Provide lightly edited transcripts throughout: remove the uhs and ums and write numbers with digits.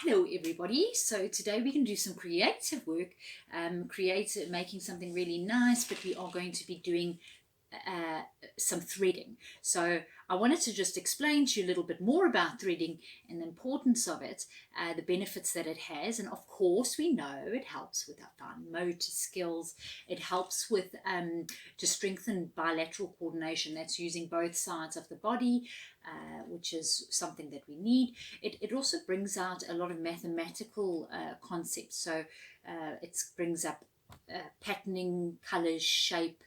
Hello everybody, so today we can do some creative work, making something really nice, but we are going to be doing uh, some threading. So I wanted to just explain to you a little bit more about threading and the importance of it, the benefits that it has, and of course we know it helps with our fine motor skills. It helps with to strengthen bilateral coordination. That's using both sides of the body, which is something that we need. It also brings out a lot of mathematical concepts. So it brings up patterning, colors, shape,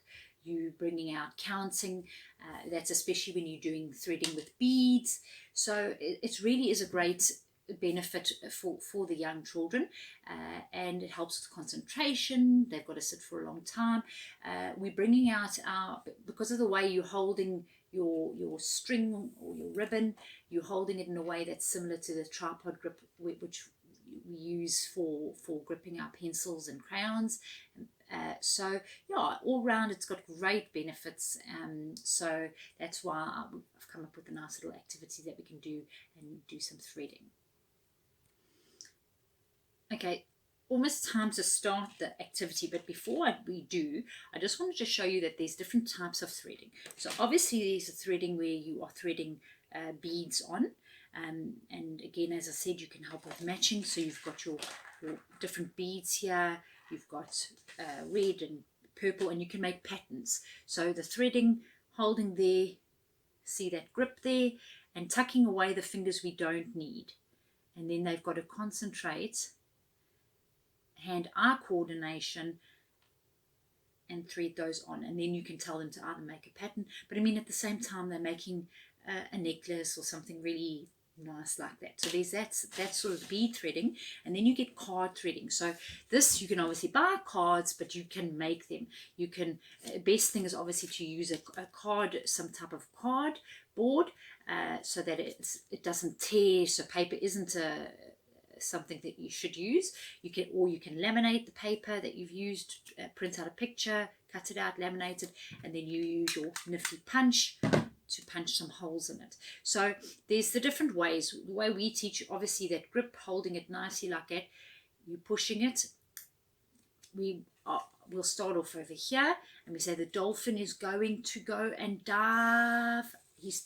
you bringing out counting. That's especially when you're doing threading with beads. So it really is a great benefit for the young children, and it helps with concentration. They've got to sit for a long time. We're bringing out because of the way you're holding your string or your ribbon, you're holding it in a way that's similar to the tripod grip, which we use for gripping our pencils and crayons. So yeah, all round it's got great benefits. So that's why I've come up with a nice little activity that we can do and do some threading. Okay, almost time to start the activity, but before we do, I just wanted to show you that there's different types of threading. So obviously there's a threading where you are threading beads on, and again, as I said, you can help with matching. So you've got your different beads here, you've got red and purple, and you can make patterns. So the threading, holding there, see that grip there, and tucking away the fingers we don't need. And then they've got to concentrate hand-eye coordination and thread those on, and then you can tell them to either make a pattern, but I mean at the same time they're making a necklace or something really nice like that. So there's that sort of bead threading, and then you get card threading. So this, you can obviously buy cards, but you can make them. You can, best thing is obviously to use a card, some type of card board, so that it doesn't tear, so paper isn't something that you should use. You can laminate the paper that you've used, print out a picture, cut it out, laminate it, and then you use your nifty punch to punch some holes in it. So there's the different ways. The way we teach, obviously, that grip, holding it nicely like that, you're pushing it. We'll start off over here, and we say the dolphin is going to go and dive. He's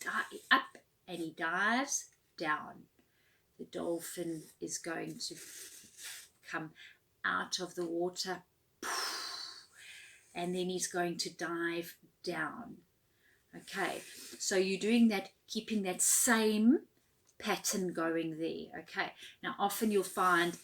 up and he dives down. The dolphin is going to come out of the water, and then he's going to dive down. Okay, so you're doing that, keeping that same pattern going there. Okay, now often you'll find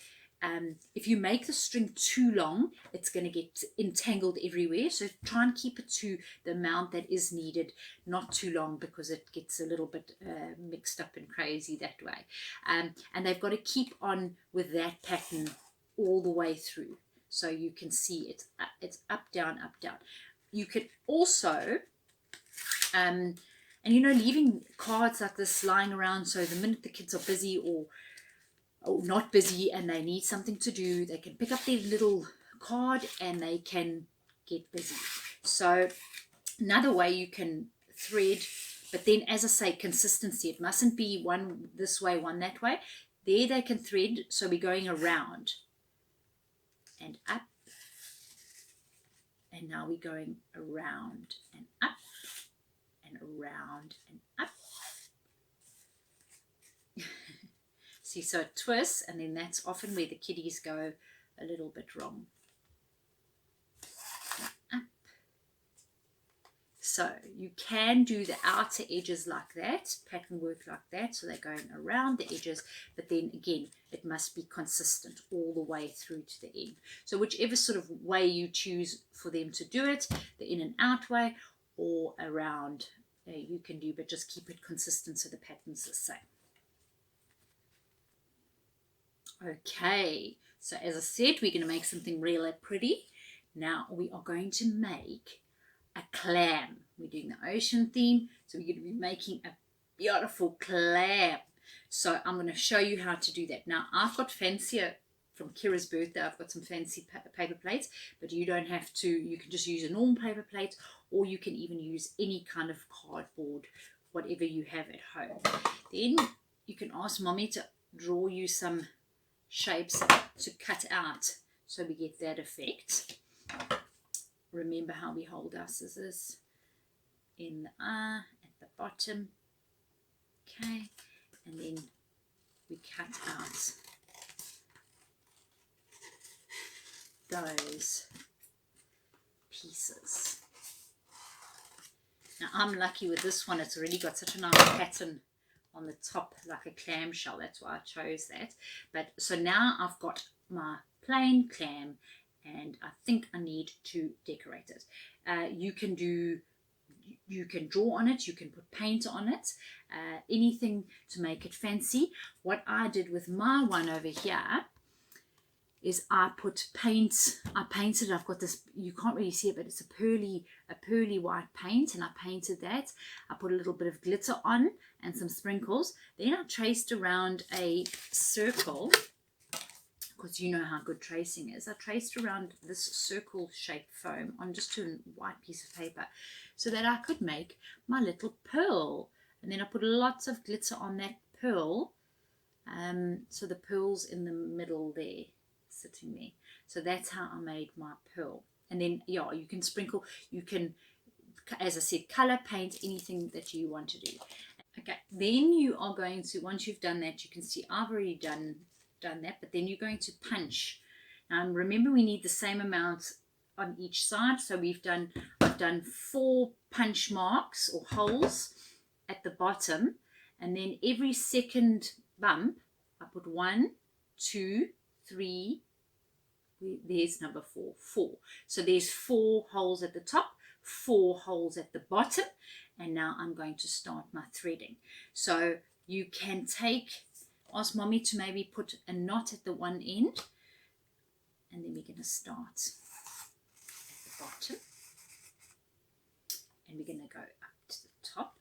if you make the string too long, it's going to get entangled everywhere. So try and keep it to the amount that is needed, not too long, because it gets a little bit mixed up and crazy that way. And they've got to keep on with that pattern all the way through. So you can see it's up, down, up, down. You could also, and leaving cards like this lying around, so the minute the kids are busy or not busy and they need something to do, they can pick up their little card and they can get busy. So another way you can thread, but then, as I say, consistency. It mustn't be one this way, one that way. There they can thread, so we're going around and up, and now we're going around and up and around and up. See, so it twists, and then that's often where the kiddies go a little bit wrong. Up. So you can do the outer edges like that, pattern work like that, so they're going around the edges, but then again, it must be consistent all the way through to the end. So whichever sort of way you choose for them to do it, the in and out way or around, you can do, but just keep it consistent so the pattern's the same. Okay, so as I said, we're going to make something really pretty. Now we are going to make a clam. We're doing the ocean theme, so we're going to be making a beautiful clam. So I'm going to show you how to do that. Now I've got fancier, from Kira's birthday, I've got some fancy paper plates, but you don't have to. You can just use a normal paper plate, or you can even use any kind of cardboard, whatever you have at home. Then you can ask mommy to draw you some shapes to cut out so we get that effect. Remember how we hold our scissors in the eye at the bottom. Okay, and then we cut out those pieces. Now I'm lucky with this one, it's already got such a nice pattern on the top, like a clam shell. That's why I chose that. But so now I've got my plain clam, and I think I need to decorate it. You can draw on it, you can put paint on it, anything to make it fancy. What I did with my one over here is I put paint, I painted, I've got this, you can't really see it, but it's a pearly white paint, and I painted that. I put a little bit of glitter on and some sprinkles. Then I traced around a circle, because you know how good tracing is. I traced around this circle shaped foam on just a white piece of paper so that I could make my little pearl. And then I put lots of glitter on that pearl, so the pearl's in the middle there, sitting there. So that's how I made my pearl. And then, yeah, you can sprinkle, you can, as I said, color, paint, anything that you want to do. Okay, then you are going to, once you've done that, you can see I've already done that, but then you're going to punch. Now remember, we need the same amount on each side, so I've done 4 punch marks or holes at the bottom, and then every second bump I put 1, 2, 3, there's number 4. So there's 4 holes at the top, 4 holes at the bottom, and now I'm going to start my threading. So you can ask mommy to maybe put a knot at the one end, and then we're going to start at the bottom, and we're going to go up to the top,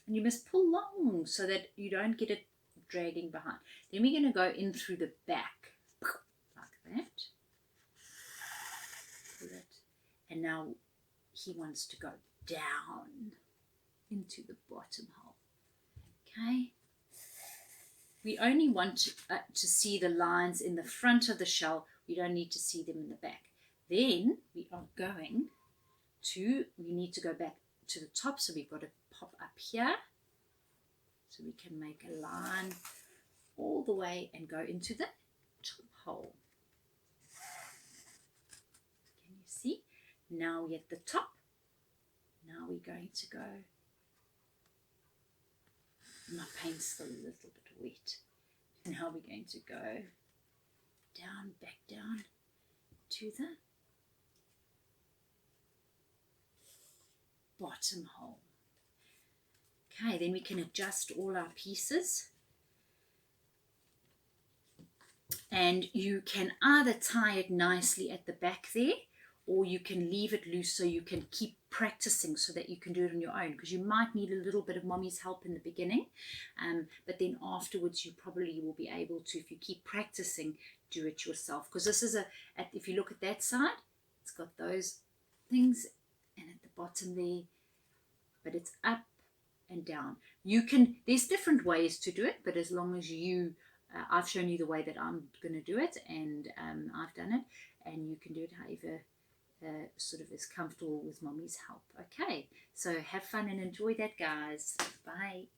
and you must pull long so that you don't get it dragging behind. Then we're going to go in through the back like that, pull it, and now he wants to go down into the bottom hole. Okay, we only want to see the lines in the front of the shell. We don't need to see them in the back. Then we need to go back to the top, so we've got to pop up here, so we can make a line all the way and go into the top hole. Can you see? Now we're at the top. Now we're going to go, my paint's still a little bit wet. Now we're going to go down, back down to the bottom hole. Okay, then we can adjust all our pieces. And you can either tie it nicely at the back there, or you can leave it loose so you can keep practicing so that you can do it on your own, because you might need a little bit of mommy's help in the beginning, but then afterwards you probably will be able to, if you keep practicing, do it yourself. Because this is if you look at that side, it's got those things, and at the bottom there, but it's up and down. There's different ways to do it, but as long as I've shown you the way that I'm going to do it, and I've done it, and you can do it however sort of is comfortable with mommy's help. Okay, so have fun and enjoy that, guys. Bye.